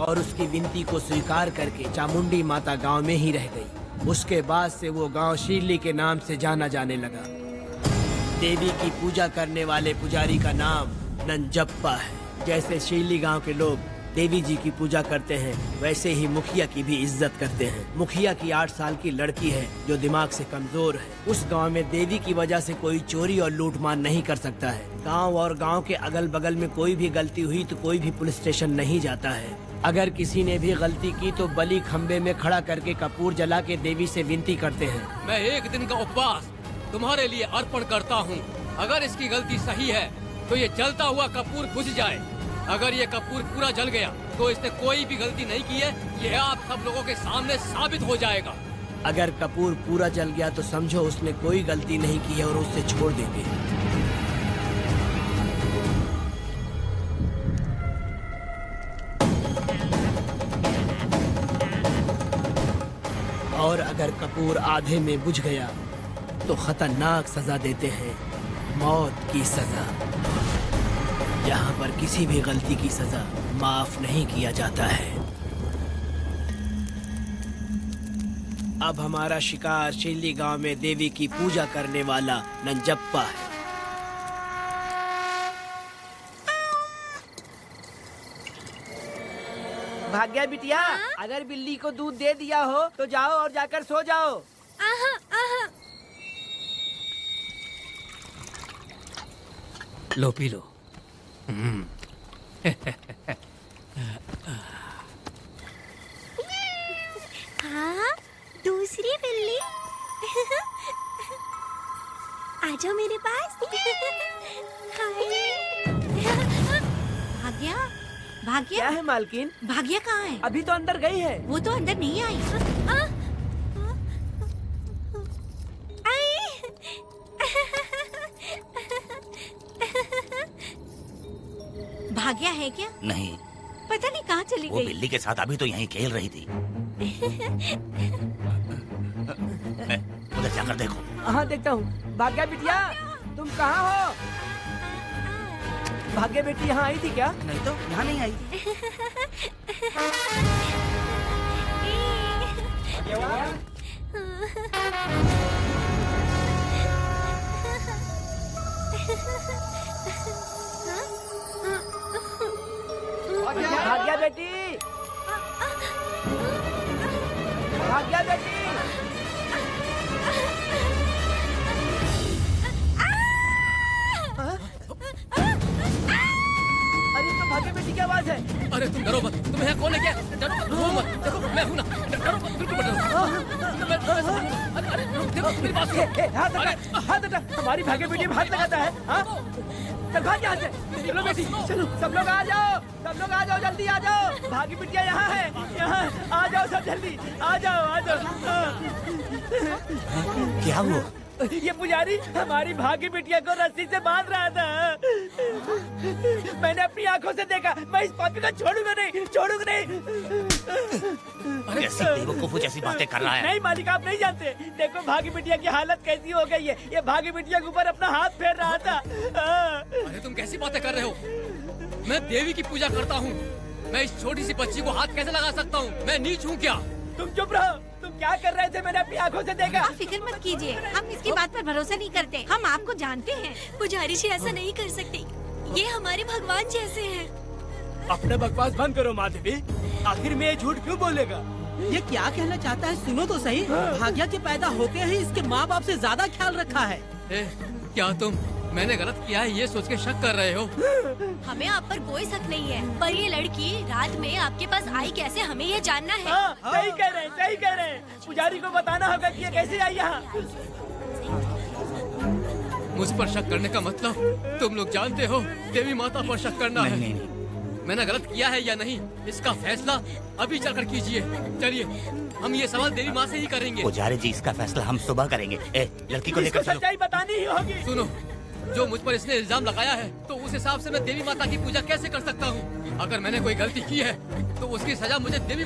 और उसकी विनती को स्वीकार करके चामुंडी माता गांव में ही रह गई। उसके बाद से वो गांव शीली के नाम से जाना जाने लगा। देवी की पूजा करने वाले पुजारी का नाम नंजप्पा है। जैसे शीली गांव के लोग देवी जी की पूजा करते हैं, वैसे ही मुखिया की भी इज्जत करते हैं। मुखिया की 8 साल की लड़की है जो दिमाग से कमजोर है। उस गांव में देवी की वजह से कोई चोरी और लूटमार नहीं कर सकता है। गांव और गांव के अगल बगल में कोई भी गलती हुई तो कोई भी पुलिस स्टेशन नहीं जाता है। अगर किसी ने भी गलती की तो बलि खम्बे में खड़ा करके कपूर जला के देवी से विनती करते हैं। मैं 1 दिन का उपवास तुम्हारे लिए अर्पण करता हूँ। अगर इसकी गलती सही है तो ये जलता हुआ कपूर बुझ जाए। अगर ये कपूर पूरा जल गया तो इसने कोई भी गलती नहीं की है, ये आप सब लोगों के सामने साबित हो जाएगा। अगर कपूर पूरा जल गया तो समझो उसने कोई गलती नहीं की है और उससे छोड़ देंगे। और अगर कपूर आधे में बुझ गया तो खतरनाक सजा देते हैं, मौत की सजा। यहाँ पर किसी भी गलती की सजा माफ नहीं किया जाता है। अब हमारा शिकार शीली गांव में देवी की पूजा करने वाला नंजप्पा है। भाग्या बिटिया, अगर बिल्ली को दूध दे दिया हो तो जाओ और जाकर सो जाओ। आहा, आहा। लो पी लो। हाँ, दूसरी बिल्ली। आ जाओ मेरे पास। भाग्या, भाग्या क्या है मालकिन? भाग्या कहाँ है? अभी तो अंदर गई है। वो तो अंदर नहीं आई। भाग्या है क्या? नहीं, पता नहीं कहाँ चली वो गई। बिल्ली के साथ अभी तो यहीं खेल रही थी। उधर जाकर देखो। हाँ देखता हूँ। भाग्या बिटिया, तुम कहाँ हो? भाग्या बेटी यहाँ आई थी क्या? नहीं तो यहाँ नहीं आई। भाग्या बेटी, भाग्या बेटी। अरे तो भाग्या बेटी की आवाज है। अरे तुम डरो मत, तुम यहाँ कौन है क्या? डरो मत, देखो मैं हूँ ना। डरो मत, बिल्कुल मत डरो। अरे देखो मेरी बात सुनो। हाथ हटा, हाथ हटा। हमारी भाग्या बेटी में हाथ लगाता है। हाँ? चल भाग यहाँ से। चलो बेटी, चलो सब लोग आ जाओ, सब लोग आ जाओ, जल्दी आ जाओ। भागी बिटिया यहाँ है, यहाँ आ जाओ सब जल्दी, आ जाओ, आ जाओ। क्या हुआ? ये पुजारी हमारी भागी बिटिया को रस्सी से बांध रहा था। मैंने अपनी आंखों से देखा। मैं इस पापी को छोड़ूंगा नहीं, छोड़ूंगा नहीं। ऐसी बेवकूफो जैसी बातें कर रहा है। नहीं मालिक, आप नहीं जानते। देखो भागी बिटिया की हालत कैसी हो गई है। ये भागी बिटिया के ऊपर अपना हाथ फेर रहा था। अरे तुम कैसी बातें कर रहे हो? मैं देवी की पूजा करता हूँ। मैं इस छोटी सी बच्ची को हाथ कैसे लगा सकता हूँ? मैं नीच हूँ क्या? तुम चुप रहो। तुम क्या कर रहे थे? मैंने अपनी आंखों से देखा। आप फिक्र मत कीजिए, हम इसकी बात पर भरोसा नहीं करते। हम आपको जानते हैं। पुजारी जी ऐसा नहीं कर सकते। ये हमारे भगवान जैसे हैं। अपना बकवास बंद करो माधवी। आखिर में ये झूठ क्यों बोलेगा? ये क्या कहना चाहता है? सुनो तो सही। भाग्या के पैदा होते ही इसके माँ बाप से ज्यादा ख्याल रखा है। क्या तुम मैंने गलत किया है ये सोच के शक कर रहे हो? हमें आप पर कोई शक नहीं है, पर ये लड़की रात में आपके पास आई कैसे, हमें ये जानना है। हाँ, सही कह रहे हैं, सही कह रहे हैं। पुजारी को बताना होगा कि ये कैसे आई यहाँ। मुझ पर शक करने का मतलब तुम लोग जानते हो देवी माता पर शक करना है। नहीं, नहीं। मैंने गलत किया है या नहीं, इसका फैसला अभी चलकर कीजिए। चलिए हम ये सवाल देवी माँ से ही करेंगे। पुजारी जी, इसका फैसला हम सुबह करेंगे। लड़की को लेकर चलो। सच्चाई बतानी ही होगी। सुनो, जो मुझ पर इसने इल्जाम लगाया है तो उस हिसाब से मैं देवी माता की पूजा कैसे कर सकता हूँ? अगर मैंने कोई गलती की है तो उसकी सजा मुझे देवी